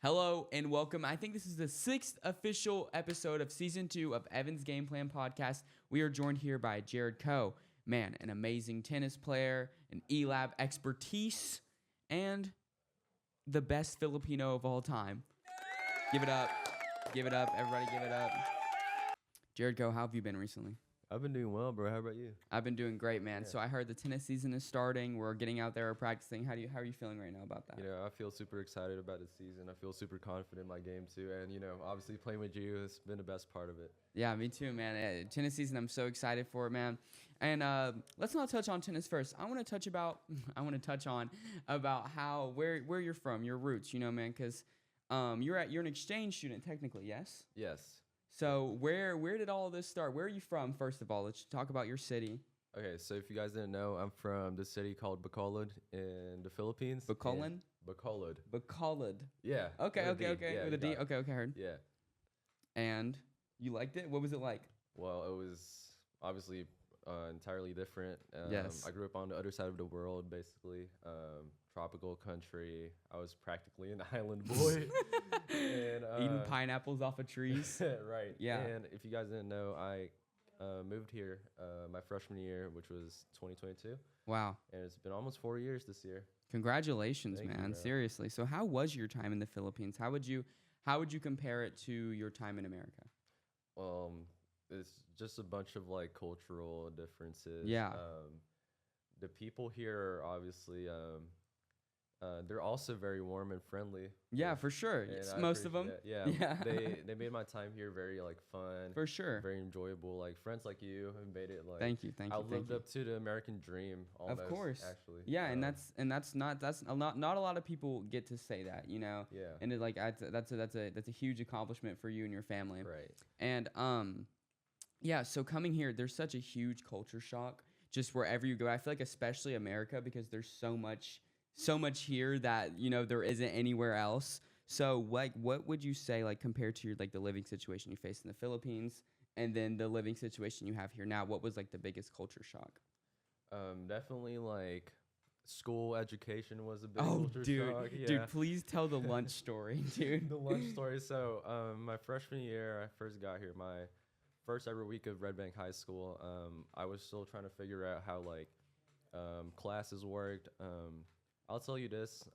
Hello and welcome. I think this is the 6th official episode of Season 2 of Evan's Game Plan podcast. We are joined here by Jared Kho. Man, an amazing tennis player, an elab expertise, and the best Filipino of all time. Give it up. Give it up. Everybody give it up. Jared Kho, how have you been recently? I've been doing well, bro. How about you? I've been doing great, man. Yeah. So I heard the tennis season is starting. We're getting out there practicing. How are you feeling right now about that? You know, I feel super excited about the season. I feel super confident in my game too, and obviously playing with you has been the best part of it. Yeah, me too, man. Tennis season, I'm so excited for it, man. And let's not touch on tennis first. I want to touch on about how where you're from, your roots, man, because you're an exchange student technically, yes? Yes. So where did all of this start? Where are you from, first of all? Let's talk about your city. Okay, so if you guys didn't know, I'm from the city called Bacolod in the Philippines. Bacolod? Bacolod. Bacolod. Yeah. Okay. Yeah, With a D. Okay, I heard. Yeah. And you liked it? What was it like? Well, it was obviously entirely different. Yes. I grew up on the other side of the world, basically. Tropical country. I was practically an island boy. And, Eating pineapples off of trees. Right. Yeah. And if you guys didn't know, I moved here my freshman year, which was 2022. Wow. And it's been almost 4 years this year. Congratulations, Thank you, man. bro. Seriously. So how was your time in the Philippines? How would you compare it to your time in America? It's just a bunch of like cultural differences. Yeah. The people here are obviously they're also very warm and friendly. Yeah, which- for sure. and It's I most of them. appreciate it. Yeah. Yeah. They made my time here very like fun. For sure. Very enjoyable. Like friends like you have made it like Thank you. I lived up to the American dream almost. Of course. Actually. Yeah, and that's not a lot of people get to say that, Yeah. And it, like that's a huge accomplishment for you and your family. Right. And yeah, so coming here, there's such a huge culture shock just wherever you go. I feel like especially America because there's so much here that, there isn't anywhere else. So like what would you say like compared to your like the living situation you faced in the Philippines and then the living situation you have here now, what was like the biggest culture shock? Definitely like school education was a big Oh, culture dude, shock. Yeah. dude, please tell the lunch story, dude. The lunch story. So, my freshman year, I first got here. My first ever week of Red Bank High School. I was still trying to figure out how like classes worked. I'll tell you this.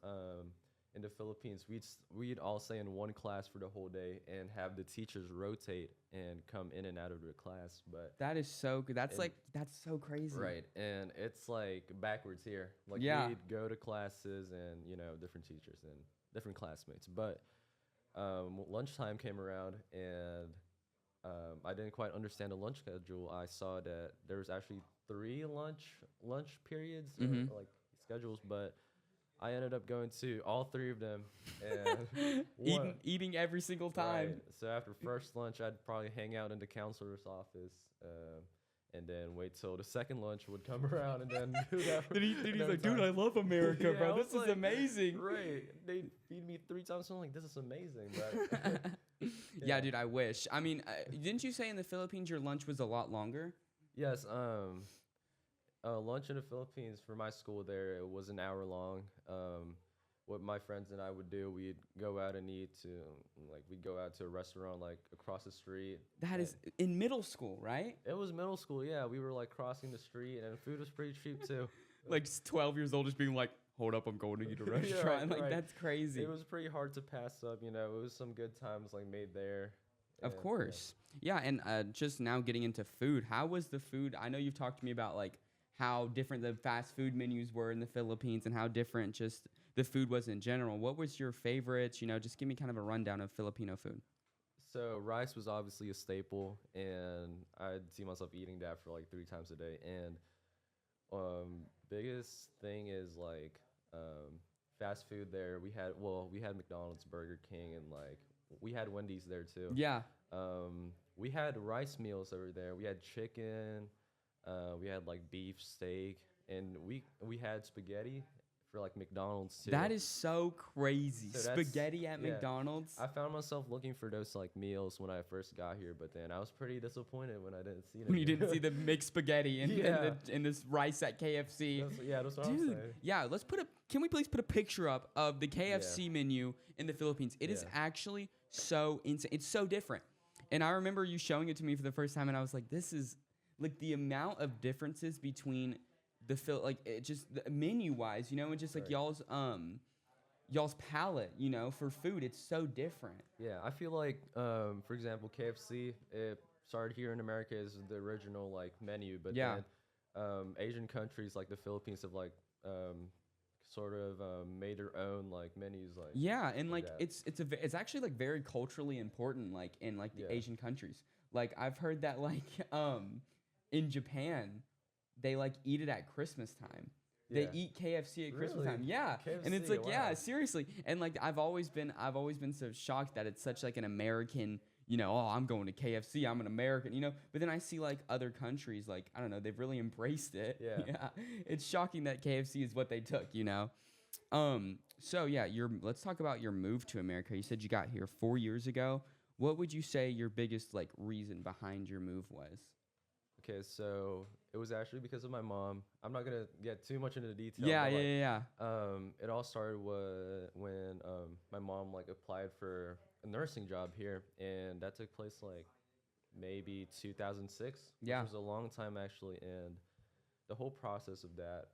In the Philippines, we'd all stay in one class for the whole day and have the teachers rotate and come in and out of the class. But That is so good. That's so crazy. right, and it's like backwards here. Like Yeah. we'd go to classes and different teachers and different classmates. But lunchtime came around and I didn't quite understand the lunch schedule. I saw that there was actually 3 lunch periods or like schedules, but I ended up going to all 3 of them and Eating every single time. Right. So after first lunch, I'd probably hang out in the counselor's office. And then wait till the second lunch would come around, and then do that. He's like, dude, I love America, Yeah, bro. I This was is like, amazing. Right? They feed me 3 times. So I'm like, this is amazing. But Yeah, dude, I wish. I mean, didn't you say in the Philippines your lunch was a lot longer? yes, lunch in the Philippines for my school there it was an hour long. What my friends and I would do, we'd go out and eat we'd go out to a restaurant like across the street. That is in middle school, right? It was middle school, yeah. We were like crossing the street, and food was pretty cheap too. Like 12 years old, just being like, hold up, I'm going to eat a Yeah, restaurant. Like, right. that's crazy. It was pretty hard to pass up, It was some good times like made there. Of And, course. Yeah, and just now getting into food. How was the food? I know you've talked to me about like how different the fast food menus were in the Philippines and how different just the food was in general. What was your favorites? Just give me kind of a rundown of Filipino food. So rice was obviously a staple, and I'd see myself eating that for like 3 times a day. And biggest thing is like fast food there. We had McDonald's, Burger King, and like we had Wendy's there too. Yeah. We had rice meals over there. We had chicken. We had like beef steak, and we had spaghetti for like McDonald's too. That is so crazy. So that's- Spaghetti at yeah. McDonald's. I found myself looking for those like meals when I first got here, but then I was pretty disappointed when I didn't see them. When you didn't see the mixed spaghetti and, Yeah. and this rice at KFC. That's what I'm Dude, saying. yeah, can we please put a picture up of the KFC menu in the Philippines? It is Yeah. actually so insane. It's so different. And I remember you showing it to me for the first time, and I was like, this is like the amount of differences between just the menu-wise, you know, and just like Right. y'all's palate, you know, for food. It's so different. Yeah, I feel like, for example, KFC, it started here in America as the original like menu, but Yeah. then Asian countries like the Philippines have like sort of made their own like menus, like Yeah, and like that. it's actually like very culturally important, like in like the Yeah. Asian countries. Like I've heard that like in Japan they like eat it at Christmas time. They Yeah. eat KFC at Christmas Really? time. Yeah. And it's KFC, like, yeah, wow. seriously. And like I've always been so shocked that it's such like an American, you know, oh, I'm going to KFC, I'm an American, you know. But then I see like other countries, like, I don't know, they've really embraced it. Yeah. Yeah. It's shocking that KFC is what they took, you know. So yeah, let's talk about your move to America. You said you got here 4 years ago. What would you say your biggest like reason behind your move was? Okay, so it was actually because of my mom. I'm not gonna get too much into the detail. Yeah, but, yeah, like, yeah, yeah. It all started when my mom like applied for a nursing job here, and that took place like maybe 2006. Yeah. Which was a long time actually, and the whole process of that.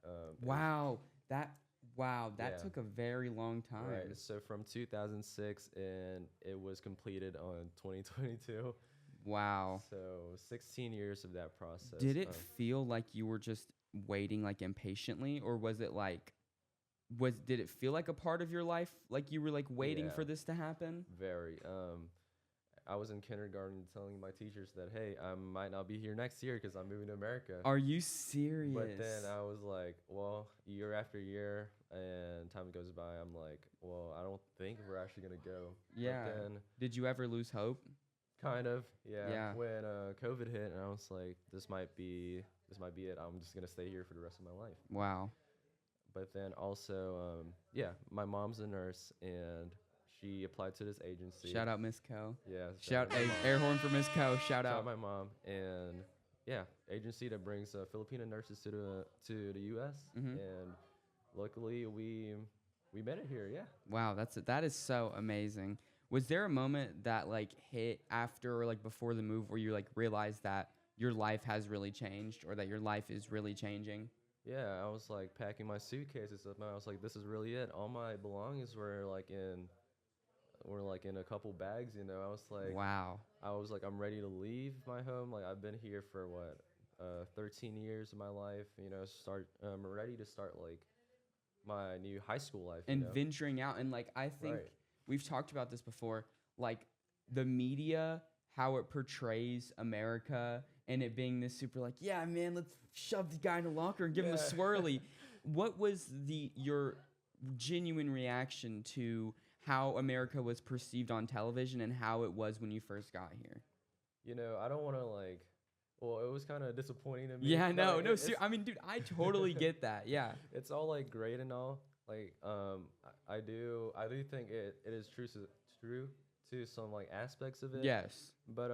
Wow, that Yeah. took a very long time. Right. So from 2006, and it was completed on 2022. Wow. So 16 years of that process. Did it feel like you were just waiting like impatiently, or was it like did it feel like a part of your life, like you were like waiting Yeah. for this to happen? Very. I was in kindergarten telling my teachers that, hey, I might not be here next year because I'm moving to America. Are you serious? But then I was like, well, year after year, and time goes by, I'm like, well, I don't think we're actually gonna go. Yeah. But then, Did you ever lose hope? kind of, yeah. Yeah. When COVID hit, and I was like, this might be it. I'm just gonna stay here for the rest of my life. Wow. But then also, my mom's a nurse, and she applied to this agency. Shout out Miss Co. Yeah. Shout out my hey, mom. air horn for Miss Co. Shout Shout out out. my mom, and yeah, agency that brings Filipino nurses to the U.S. Mhm. And luckily we made it here. Yeah. Wow, that is so amazing. Was there a moment that like hit after or like before the move where you like realized that your life has really changed, or that your life is really changing? Yeah, I was like packing my suitcases up, and I was like, this is really it. All my belongings were like in a couple bags, you know. I was like, Wow. I'm ready to leave my home. Like, I've been here for 13 years of my life, you know. I'm ready to start like my new high school life, And you know? venturing out, and like I think Right. we've talked about this before, like the media, how it portrays America, and it being this super like, yeah, man, let's shove the guy in a locker and give him a Yeah. swirly. What was your genuine reaction to how America was perceived on television and how it was when you first got here? You know, I don't want to like. Well, it was kind of disappointing to me. Yeah, but, no, like, no. it's- I mean, dude, I totally get that. Yeah. It's all like great and all. Like, I do think it is true to some like aspects of it. Yes. But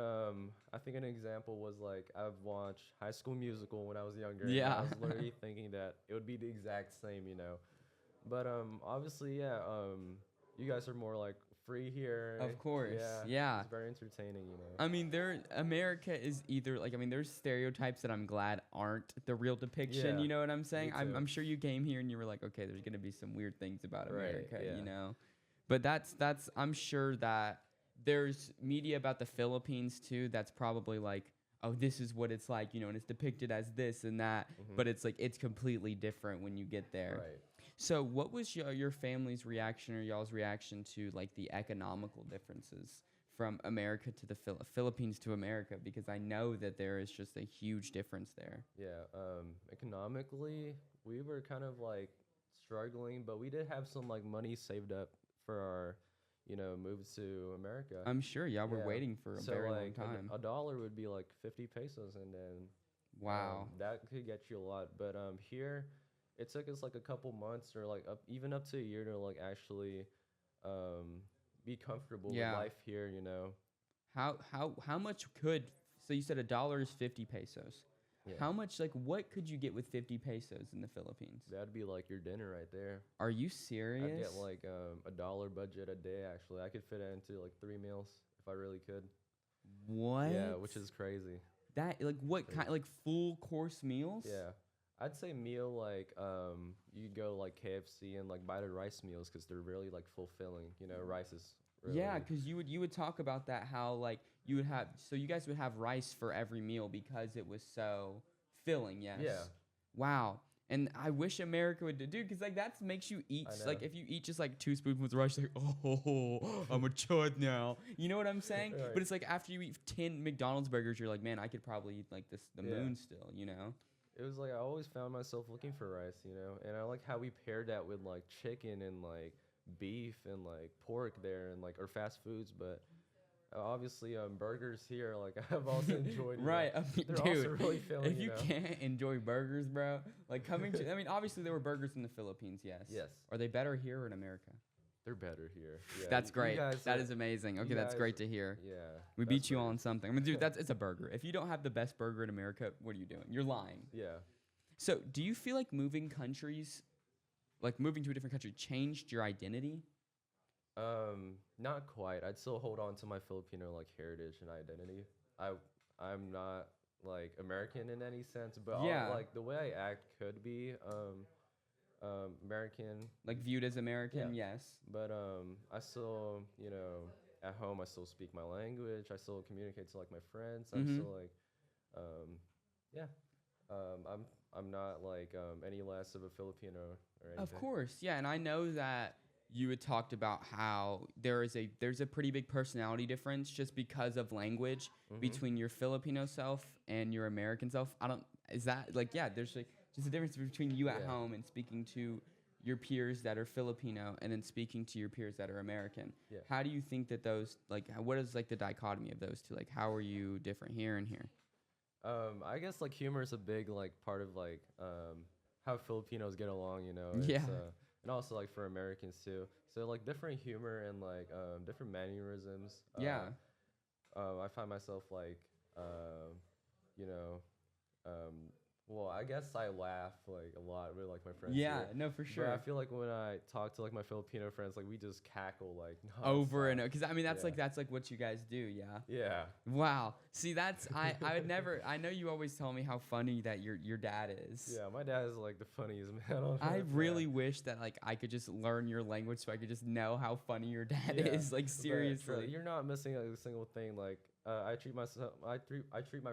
I think an example was like I've watched High School Musical when I was younger. and Yeah. I was literally thinking that it would be the exact same, you know. But obviously, yeah. You guys are more like free here. Of course. Yeah. Yeah. It's very entertaining, you know. I mean, America is either like, I mean, there's stereotypes that I'm glad aren't the real depiction. Yeah, You know what I'm saying? me too. I'm sure you came here and you were like, okay, there's gonna be some weird things about Right, America, yeah. you know. But that's I'm sure that there's media about the Philippines too. That's probably like, oh, this is what it's like, you know, and it's depicted as this and that. Mhm. But it's like it's completely different when you get there. Right. So, what was your family's reaction or y'all's reaction to like the economical differences from America to the Philippines to America? Because I know that there is just a huge difference there. Yeah, economically, we were kind of like struggling, but we did have some like money saved up for our, you know, moves to America. I'm sure y'all were Yeah. waiting for a So very long like time. a dollar would be like 50 pesos, and then Wow. that could get you a lot. But here, it took us like a couple months or like even up to a year to like actually be comfortable with Yeah. life here, you know. How much could, so you said $1 is 50 pesos. Yeah. How much, like, what could you get with 50 pesos in the Philippines? That'd be like your dinner right there. Are you serious? I'd get like $1 budget a day. Actually, I could fit it into like 3 meals if I really could. What? Yeah, which is crazy. That, like, what kind, like, full course meals? Yeah, I'd say meal like you could go to like KFC and like buy the rice meals because they're really like fulfilling. You know, rice is really, Yeah, because you would talk about that, how like you would have, so you guys would have rice for every meal because it was so filling. Yes. Yeah. Wow. And I wish America would do, because like that makes you eat, I know. like if you eat just like 2 spoonfuls of rice, like, oh, I'm a chud now. You know what I'm saying? Right. But it's like after you eat 10 McDonald's burgers, you're like, man, I could probably eat like the Yeah. moon still, you know? It was like I always found myself looking for rice, you know, and I like how we paired that with like chicken and like beef and like pork there and like or fast foods, but obviously burgers here like I've also enjoyed. Right. I mean, They're dude, also really filling. if you know? can't enjoy burgers, bro, like coming to, I mean, obviously there were burgers in the Philippines, yes. Yes, Are they better here or in America? they're better here. Yeah, That's great. guys That are- is amazing. Okay, you that's guys- great to hear. Yeah, We best beat you burgers. on something. I mean, dude, it's a burger. If you don't have the best burger in America, what are you doing? You're lying. Yeah. So, do you feel like moving countries, like moving to a different country, changed your identity? Not quite. I'd still hold on to my Filipino like heritage and identity. I'm not like American in any sense, but Yeah. like the way I act could be American. Like viewed as American? Yes. But I still, you know, at home I still speak my language. I still communicate to like my friends. I'm Mhm. still like, yeah. I'm not like any less of a Filipino or anything. Of course, yeah, and I know that you had talked about how there's a pretty big personality difference just because of language Mhm. between your Filipino self and your American self. Is that like, yeah, there's like just a difference between you at Yeah. home and speaking to your peers that are Filipino and then speaking to your peers that are American. Yeah. How do you think that those, like, what is like the dichotomy of those two? Like, how are you different here and here? I guess like humor is a big like part of like how Filipinos get along, you know. Yeah. And also like for Americans too. So like different humor and like different mannerisms. Yeah. I find myself like you know, well, I guess I laugh like a lot with like my friends. Yeah, here. no, for But sure. I feel like when I talk to like my Filipino friends, like we just cackle like Over and nonstop. over, because I mean that's Yeah. like what you guys do, yeah. Yeah. Wow. See, that's I would never. I know you always tell me how funny that your dad is. Yeah, my dad is like the funniest man on I earth, really yeah. wish that like I could just learn your language so I could just know how funny your dad Yeah, is. Like but seriously. you're not missing like, a single thing. Like I treat my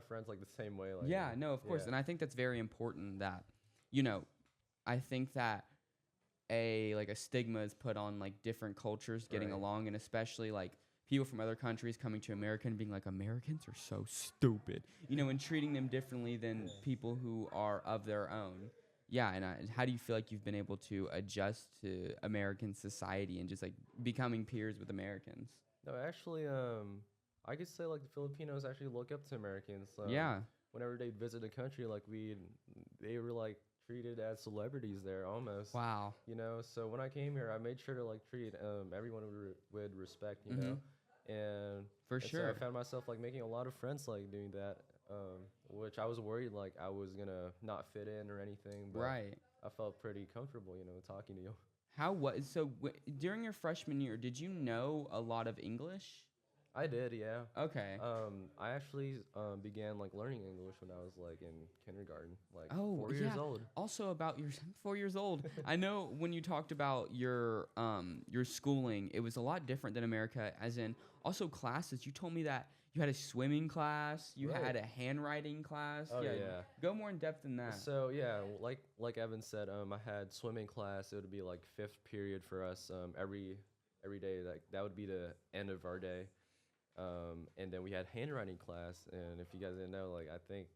friends like the same way. Like Yeah, no, of course. yeah. And I think that's very important that, you know, I think that a stigma is put on like different cultures getting Right. along, and especially like people from other countries coming to America and being like, Americans are so stupid, you know, and treating them differently than people who are of their own. Yeah, and how do you feel like you've been able to adjust to American society and just like becoming peers with Americans? No, actually, I could say like the Filipinos actually look up to Americans. Yeah. Whenever they visit a country, like they were like treated as celebrities there almost. Wow. You know, so when I came here, I made sure to like treat everyone with respect. You know, and For and sure. So I found myself like making a lot of friends like doing that, which I was worried like I was gonna not fit in or anything. But Right. I felt pretty comfortable, you know, talking to you. During your freshman year, did you know a lot of English? I did, yeah. Okay. I actually began like learning English when I was like in kindergarten, like Oh, 4 years yeah. old. Also about your 4 years old. I know when you talked about your schooling, it was a lot different than America, as in also classes. You told me that you had a swimming class, you Right. had a handwriting class. Oh, yeah. Go more in depth than that. So yeah, like Evan said, I had swimming class. It would be like fifth period for us every day. Like that would be the end of our day. And then we had handwriting class, and if you guys didn't know, like I think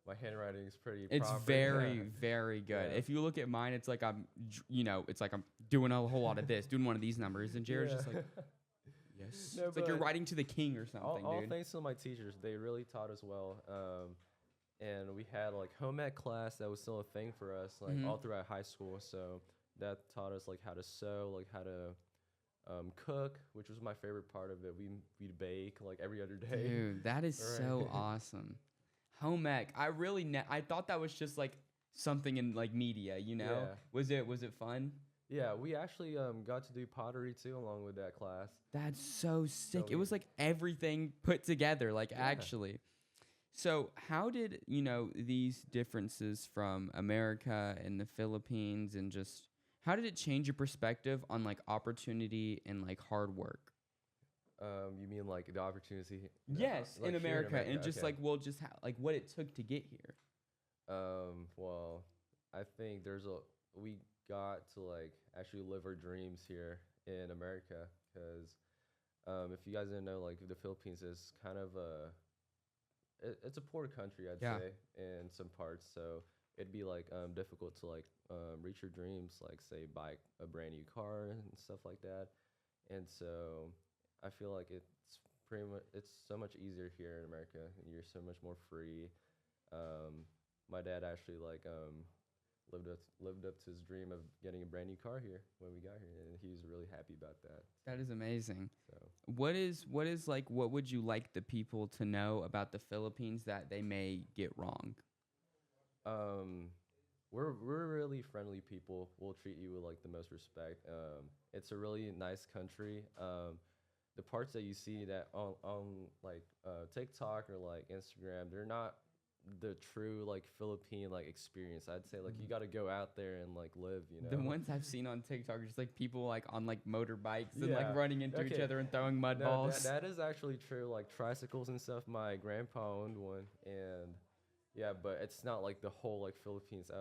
my handwriting is pretty. It's proper. very, Yeah. very good. Yeah. If you look at mine, it's like it's like I'm doing a whole lot of this, doing one of these numbers, and Jared's just like, yes. No, It's like you're but writing to the king or something, all dude. thanks to my teachers, they really taught us well. and we had like home ec class that was still a thing for us, like all throughout high school. So that taught us like how to sew, like how to cook, which was my favorite part of it. We'd bake like every other day. Dude, that is so awesome. Home ec. I thought that was just like something in like media, you know? Yeah. Was it fun? Yeah, we actually got to do pottery too along with that class. That's so sick. So It was like everything put together, like Yeah. actually. So how did, you know, these differences from America and the Philippines and just how did it change your perspective on like opportunity and like hard work? You mean like the opportunity? Yes, like in here America, and just okay. like like what it took to get here. Well, I think we got to like actually live our dreams here in America because if you guys didn't know, like the Philippines is kind of it's a poor country, I'd Yeah. say, in some parts. So it'd be like difficult to like reach your dreams, like say buy a brand new car and stuff like that. And so I feel like it's so much easier here in America, and you're so much more free. My dad actually like lived up to his dream of getting a brand new car here when we got here, and he was really happy about that. That is amazing. So What is like what would you like the people to know about the Philippines that they may get wrong? we're really friendly people. We'll treat you with like the most respect. It's a really nice country. The parts that you see that on like TikTok or like Instagram, they're not the true like Philippine like experience. I'd say like you got to go out there and like live, you know. The ones I've seen on TikTok are just like people like on like motorbikes and like Yeah. running into each Okay. other and throwing mud No, balls. that is actually true. Like tricycles and stuff. My grandpa owned one, and yeah, but it's not like the whole like Philippines.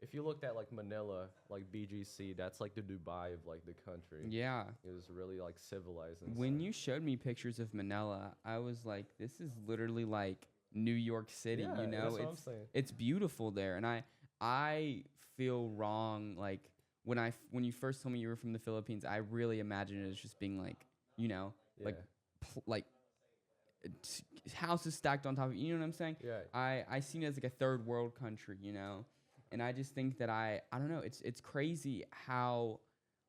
If you looked at like Manila, like BGC, that's like the Dubai of like the country. Yeah. It was really like civilized. And When stuff. you showed me pictures of Manila, I was like, this is literally like New York City, Yeah, you know? that's what I'm saying. It's beautiful there, and I feel wrong like when you first told me you were from the Philippines, I really imagined it as just being like, you know, like Yeah. like houses stacked on top of you know what I'm saying? Yeah. I seen it as like a third world country, you know? And I just think that I don't know, it's crazy how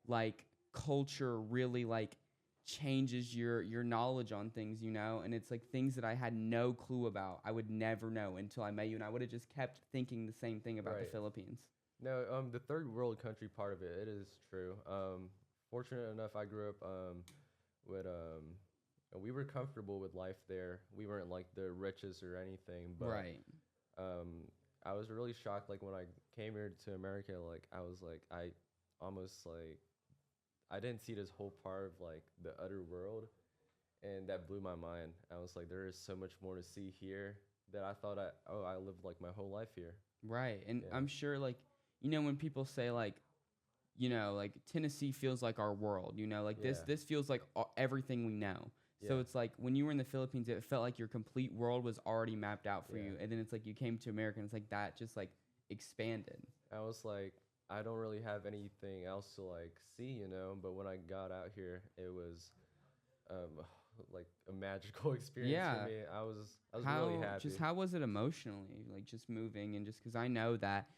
like culture really like changes your knowledge on things, you know? And it's like things that I had no clue about. I would never know until I met you, and I would have just kept thinking the same thing about the Right. Philippines. No, the third world country part of it is true. Fortunate enough, I grew up with we were comfortable with life there. We weren't like the richest or anything, but Right. I was really shocked. Like when I came here to America, like I was like I almost like I didn't see this whole part of like the other world, and that blew my mind. I was like, there is so much more to see here that I thought I lived like my whole life here. Right. And Yeah. I'm sure like you know when people say like you know like Tennessee feels like our world, you know, like Yeah. this feels like everything we know. So Yeah. it's like when you were in the Philippines, it felt like your complete world was already mapped out for Yeah. you. And then it's like you came to America and it's like that just like expanded. I was like, I don't really have anything else to like see, you know. But when I got out here, it was like a magical experience Yeah. for me. I was How really happy. just how was it emotionally? Like just moving and just because I know that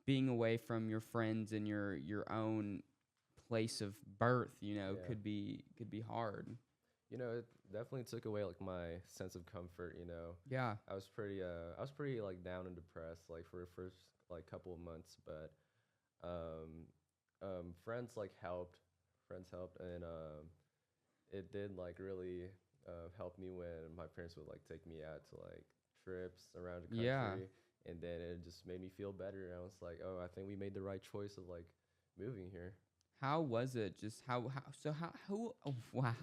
being away from your friends and your own place of birth, you know, Yeah. could be hard. You know, it definitely took away like my sense of comfort. You know, Yeah. I was pretty like down and depressed like for the first like couple of months, but friends like helped. Friends helped, and it did like really help me when my parents would like take me out to like trips around the country, Yeah. and then it just made me feel better. And I was like, oh, I think we made the right choice of like moving here. How was it? Just who oh, wow.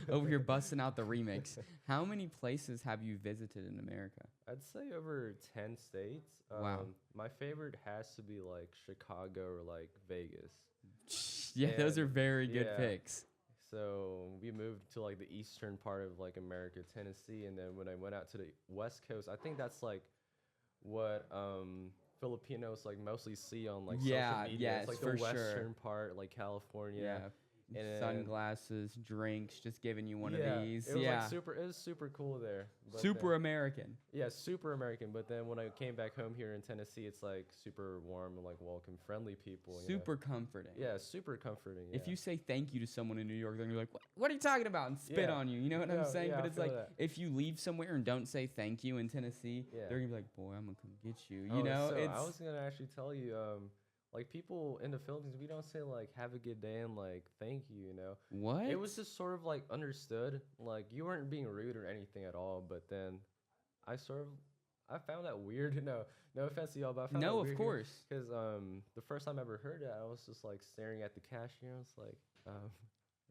Over here busting out the remix. How many places have you visited in America? I'd say over 10 states. Wow. My favorite has to be like Chicago or like Vegas. Yeah, those are And, very good yeah. picks. So we moved to like the eastern part of like America, Tennessee, and then when I went out to the West Coast, I think that's like what Filipinos like mostly see on like Yeah, social media. yes, It's like for the sure. western part, like California. Yeah. And then, sunglasses, drinks, just giving you one of these. It was like it was super cool there. But super American. Yeah, super American. But then when I came back home here in Tennessee, it's like super warm and like welcome, friendly people. Super comforting. Yeah, super comforting. Yeah. If you say thank you to someone in New York, they're gonna be like, "What are you talking about?" and spit on you. You know what I'm saying? But it's like if you leave somewhere and don't say thank you in Tennessee, they're gonna be like, "Boy, I'm gonna come get you." You know? So I was gonna actually tell you, like people in the Philippines, we don't say like "have a good day" and like "thank you." You know? What? It was just sort of like understood. Like you weren't being rude or anything at all. But then I found that weird. No offense to y'all, but I found that weird. No, of course. Because the first time I ever heard it, I was just like staring at the cashier. I was like,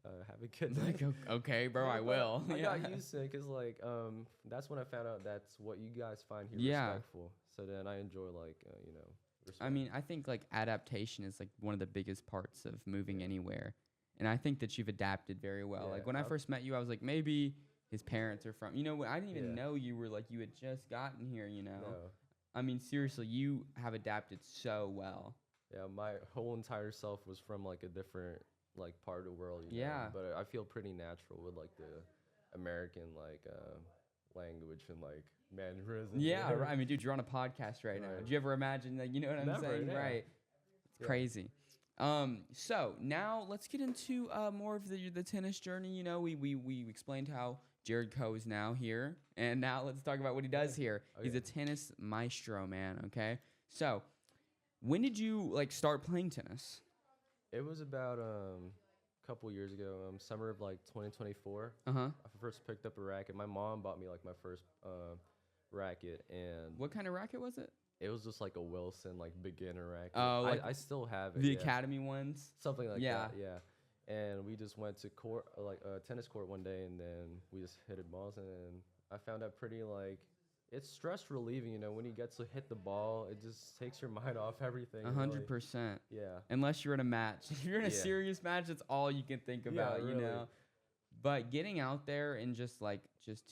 have a good day. Like, okay, bro, I will. I got used to it because like that's when I found out that's what you guys find here respectful. So then I enjoy like respect. I mean, I think like adaptation is like one of the biggest parts of moving anywhere, and I think that you've adapted very well. Yeah, like when I first met you, I was like, maybe his parents are from. I didn't even know you were like you had just gotten here. No. I mean, seriously, you have adapted so well. Yeah, my whole entire self was from like a different like part of the world. But I feel pretty natural with like the American like language and like mannerisms. Yeah, right. I mean, dude, you're on a podcast right now. Did you ever imagine that? You know what I'm saying? Yeah. Right. It's crazy. So now let's get into more of the tennis journey. We explained how Jared Kho is now here, and now let's talk about what he does here. He's a tennis maestro, man. Okay. So when did you like start playing tennis? It was about a couple years ago, summer of like 2024. I first picked up a racket. My mom bought me like my first racket, and what kind of racket was it? It was just like a Wilson like beginner racket. Oh, like I still have it. The academy ones, something like that. Yeah. And we just went to court, like a tennis court one day, and then we just hit balls, and then I found out pretty like it's stress relieving, when you get to hit the ball, it just takes your mind off everything. 100%. Yeah. Unless you're in a match. If you're in a serious match, that's all you can think about, really. But getting out there and just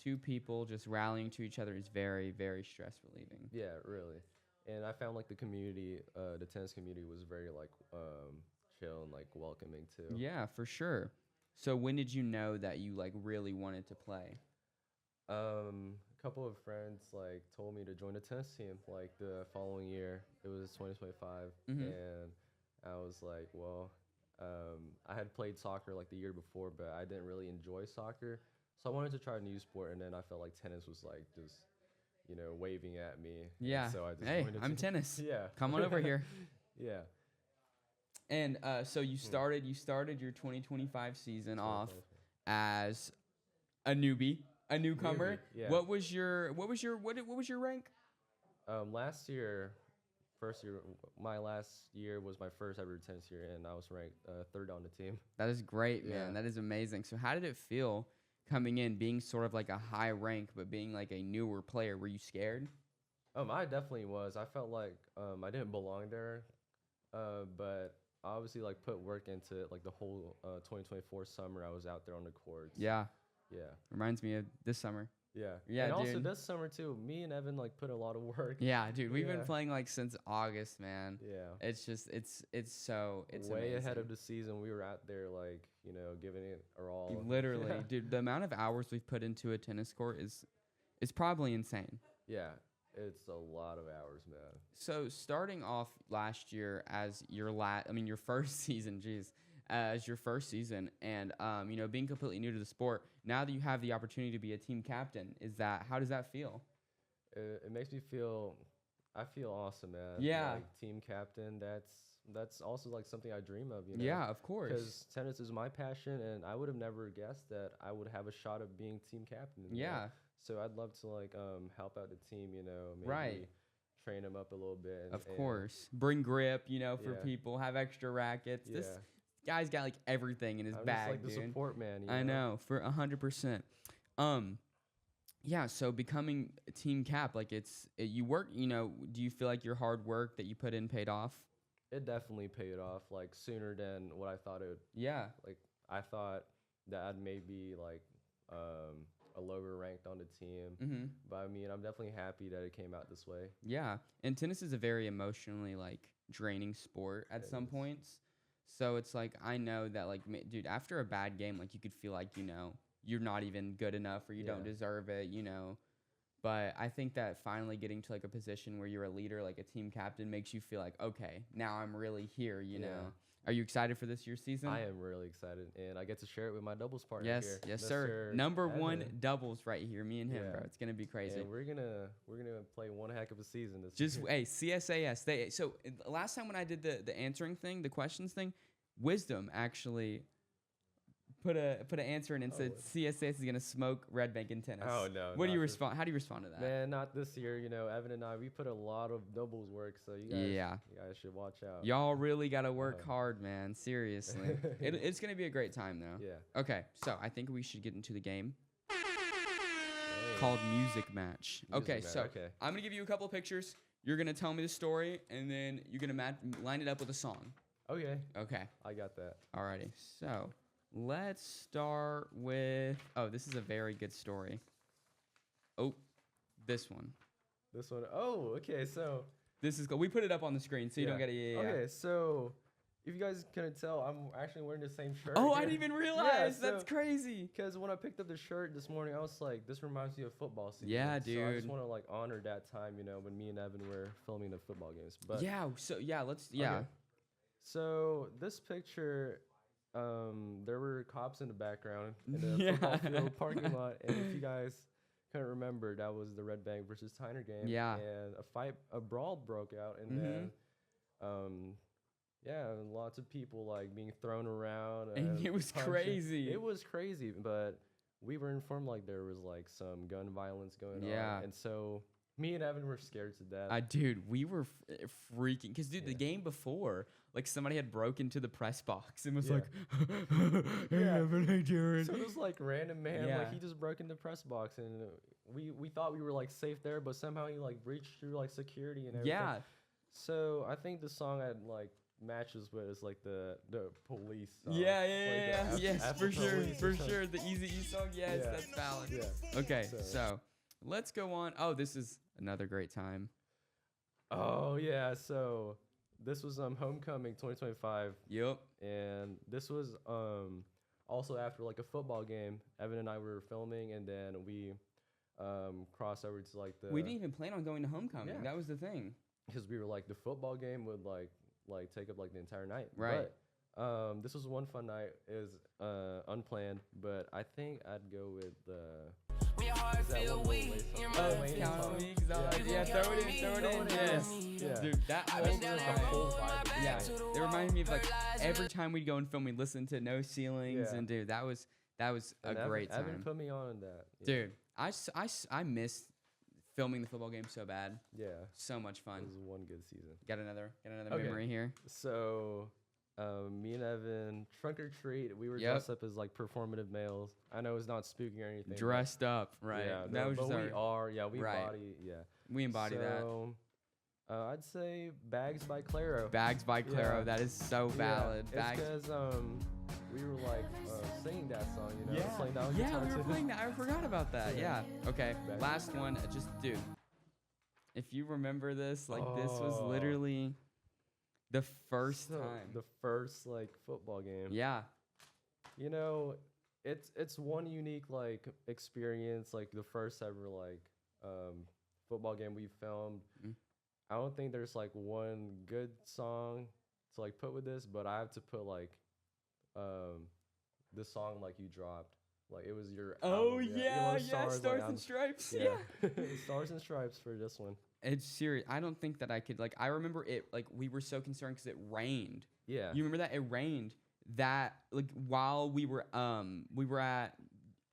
two people just rallying to each other is very, very stress relieving. Yeah, really. And I found like the community, the tennis community was very like chill and like welcoming too. Yeah, for sure. So when did you know that you like really wanted to play? A couple of friends like told me to join a tennis team like the following year. It was 2025, and I was like, well, I had played soccer like the year before, but I didn't really enjoy soccer, so I wanted to try a new sport, and then I felt like tennis was like just waving at me. Yeah. So I just hey, I'm tennis. Yeah. Come on over here. Yeah. And so you started your 2025 season off as a newbie, a newcomer. Yeah. What was your rank? My last year was my first ever tennis year, and I was ranked third on the team. That is great, man. That is amazing. So how did it feel coming in, being sort of like a high rank, but being like a newer player? Were you scared? I definitely was. I felt like I didn't belong there, but I obviously like put work into it. Like the whole 2024 summer, I was out there on the courts. Yeah. Yeah. Reminds me of this summer. Yeah. Yeah, and dude. also this summer too, me and Evan like put a lot of work. Yeah, dude. We've been playing like since August, man. Yeah. It's just it's way amazing. ahead of the season. We were out there like, giving it our all. Literally, dude, the amount of hours we've put into a tennis court is probably insane. Yeah. It's a lot of hours, man. So starting off last year as your first season, as your first season, and being completely new to the sport, now that you have the opportunity to be a team captain, how does that feel? It makes me feel awesome, man. Yeah. Like team captain, that's also like something I dream of, Yeah, of course. Because tennis is my passion, and I would have never guessed that I would have a shot of being team captain. Yeah. So I'd love to like help out the team, maybe right. train them up a little bit. Of course. Bring grip, for people, have extra rackets. Yeah. This guy's got like everything in his bag, just like dude. the support man. I know, for 100%. Yeah, so becoming a team cap, like you work, do you feel like your hard work that you put in paid off? It definitely paid off, like sooner than what I thought it would. Yeah. Like I thought that I'd maybe like a lower ranked on the team. But I mean, I'm definitely happy that it came out this way. Yeah. And tennis is a very emotionally like draining sport at some points. So it's like, I know that, like, dude, after a bad game, like, you could feel like, you're not even good enough or you don't deserve it, But I think that finally getting to, like, a position where you're a leader, like a team captain, makes you feel like, okay, now I'm really here, know? Are you excited for this year's season? I am really excited, and I get to share it with my doubles partner here. Yes, sir. Number one doubles right here, me and him, bro. It's gonna be crazy. And we're gonna play one heck of a season this year. Just CSAS. So last time when I did the answering thing, the questions thing, Wisdom actually put an answer in and said CSAS is gonna smoke Red Bank in tennis. Oh no! What do you respond? How do you respond to that? Man, not this year. Evan and I, we put a lot of doubles work, so you guys should watch out. Y'all really gotta work hard, man. Seriously, it's gonna be a great time though. Yeah. Okay, so I think we should get into the game called Music Match. I'm gonna give you a couple of pictures. You're gonna tell me the story, and then you're gonna line it up with a song. Okay. Okay. I got that. Alrighty. So let's start with. Oh, this is a very good story. Oh, this one. This one. Oh, okay. So this is. We put it up on the screen, so you don't get it. Okay. So if you guys couldn't tell, I'm actually wearing the same shirt. Oh, I didn't even realize. That's crazy. Because when I picked up the shirt this morning, I was like, this reminds me of football season. Yeah, dude. So I just want to like honor that time, when me and Evan were filming the football games. But let's. Okay. So this picture, there were cops in the background in the football field parking lot, and if you guys couldn't remember, that was the Red Bank versus Tyner game. Yeah. And a brawl broke out, and then, and lots of people like being thrown around. And it was crazy. It was crazy, but we were informed like there was like some gun violence going on. Yeah. And so me and Evan were scared to death. Dude, we were freaking. Because, dude, the game before, like, somebody had broken into the press box and was like, hey, Evan, hey, Jared. So it was, like, random man. Like, he just broke in the press box. And we thought we were, like, safe there. But somehow he, like, breached through, like, security and everything. Yeah. So I think the song had, like, matches with is, like, the police song. Yeah. Yes, for sure. The Easy E song. Yes, that's valid. Yeah. Okay, so let's go on. Oh, this is another great time. Oh, yeah. So this was Homecoming 2025. Yep. And this was also after like a football game. Evan and I were filming, and then we crossed over to like the. We didn't even plan on going to Homecoming. Yeah. That was the thing. Because we were like the football game would like take up like the entire night. Right. But this was one fun night. It was unplanned, but I think I'd go with the. When your heart feel weak, your mind count on me, throw it in, yes. Yeah. Dude, that whole vibe. Yeah, it reminded me of like every time we'd go and film, we'd listen to No Ceilings, and dude, that was a great time. Evan put me on that. Yeah. Dude, I missed filming the football game so bad. Yeah. So much fun. It was one good season. Got another memory here. So me and Evan, trunk or treat, we were dressed up as like performative males. I know it's not spooky or anything. Dressed up, right? Yeah, that was but just we are. Yeah, we embody. Yeah, we embody that. I'd say Bags by Claro. Bags by Claro. That is so valid. Yeah, it's because we were like singing that song. Playing that on guitar we were too. Playing that. I forgot about that. Yeah. Okay. Bags last one. Just dude. If you remember this, like this was literally. The first time. The first like football game. Yeah. It's one unique like experience, like the first ever like football game we filmed. Mm-hmm. I don't think there's like one good song to like put with this, but I have to put like the song like you dropped. Like it was your album, Stars and Stripes. Yeah. Stars and Stripes for this one. It's serious. I don't think that I could like. I remember it like we were so concerned because it rained. Yeah. You remember that it rained that like while we were at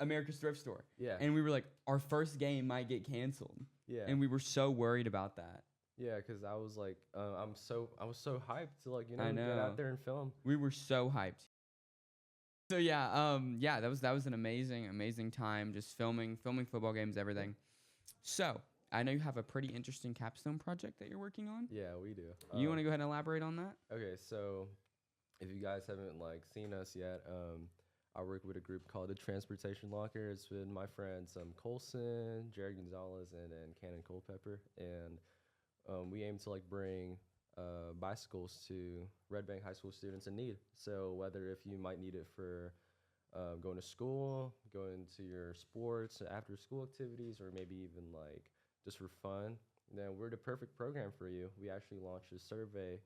America's Thrift Store. Yeah. And we were like our first game might get canceled. Yeah. And we were so worried about that. Yeah, because I was like I was so hyped to like get out there and film. We were so hyped. So that was an amazing time just filming football games, everything. So I know you have a pretty interesting capstone project that you're working on. Yeah, we do. You want to go ahead and elaborate on that? Okay, so if you guys haven't like seen us yet, I work with a group called the Transportation Locker. It's with my friends Colson, Jared Gonzalez, and then Cannon Culpepper, and we aim to like bring bicycles to Red Bank High School students in need. So whether if you might need it for going to school, going to your sports, after school activities, or maybe even like just for fun, then we're the perfect program for you. We actually launched a survey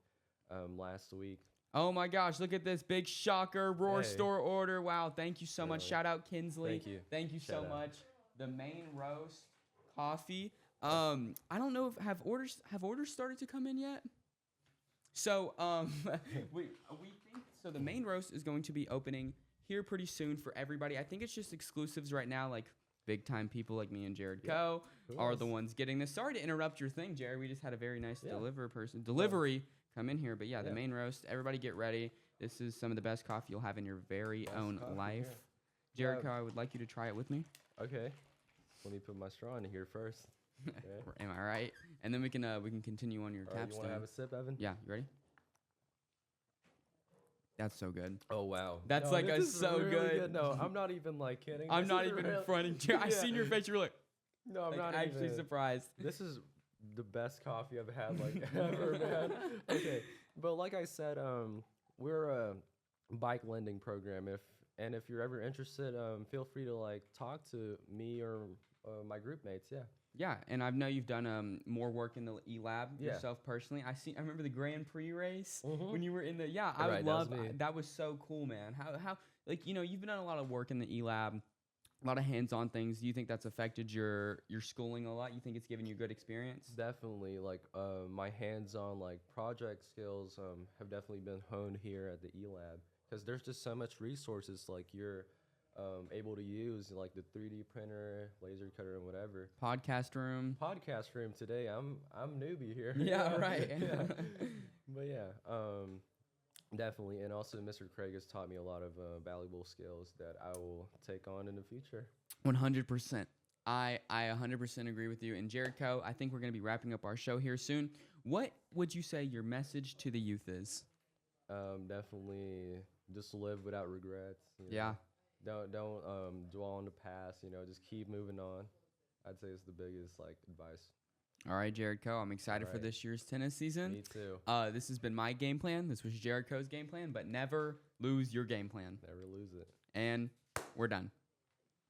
last week. Oh my gosh, look at this big shocker, Roar Hey. store order. Wow, thank you so much. Really? Shout out Kinsley. Thank you. Thank you so Shout out. much. The main roast coffee. I don't know if have orders started to come in yet? So we think so the main roast is going to be opening here pretty soon for everybody. I think it's just exclusives right now, like big time people like me and Jared Kho are the ones getting this. Sorry to interrupt your thing, Jared. We just had a very nice delivery come in here. But yeah, the main roast, everybody get ready. This is some of the best coffee you'll have in your very own life. Yeah. Jared Kho, I would like you to try it with me. Okay. Let me put my straw in here first. Okay. Am I right? And then we can continue on your All right, you want capstone. to have a sip, Evan? Yeah, you ready? That's so good. Oh wow. That's No, like this a is so really good. No, I'm not even like kidding. I'm This not is even real. fronting. Jared. I Yeah. seen your face. You were like, No, I'm not actually even surprised. This is the best coffee I've had like ever, man. Okay, but like I said, we're a bike lending program. If you're ever interested, feel free to like talk to me or my group mates. Yeah. Yeah, and I know you've done more work in the elab Yeah. yourself personally. I remember the Grand Prix race Mhm. when you were in the I Right, that was love me. that was so cool, man. How like you've done a lot of work in the elab, a lot of hands-on things. Do you think that's affected your schooling a lot? You think it's given you a good experience? Definitely, like my hands-on like project skills have definitely been honed here at the elab because there's just so much resources like you're able to use like the 3D printer, laser cutter, and whatever. Podcast room. Podcast room today. I'm newbie here. Yeah, right. Yeah. But yeah, definitely, and also Mr. Craig has taught me a lot of valuable skills that I will take on in the future. 100%. I 100% agree with you. And Jared Kho, I think we're going to be wrapping up our show here soon. What would you say your message to the youth is? Definitely just live without regrets. You know. Yeah. Don't dwell on the past. You know, just keep moving on. I'd say it's the biggest like advice. All right, Jared Kho, I'm excited for Alright. this year's tennis season. Me too. This has been my game plan. This was Jared Kho's game plan, but never lose your game plan. Never lose it. And we're done.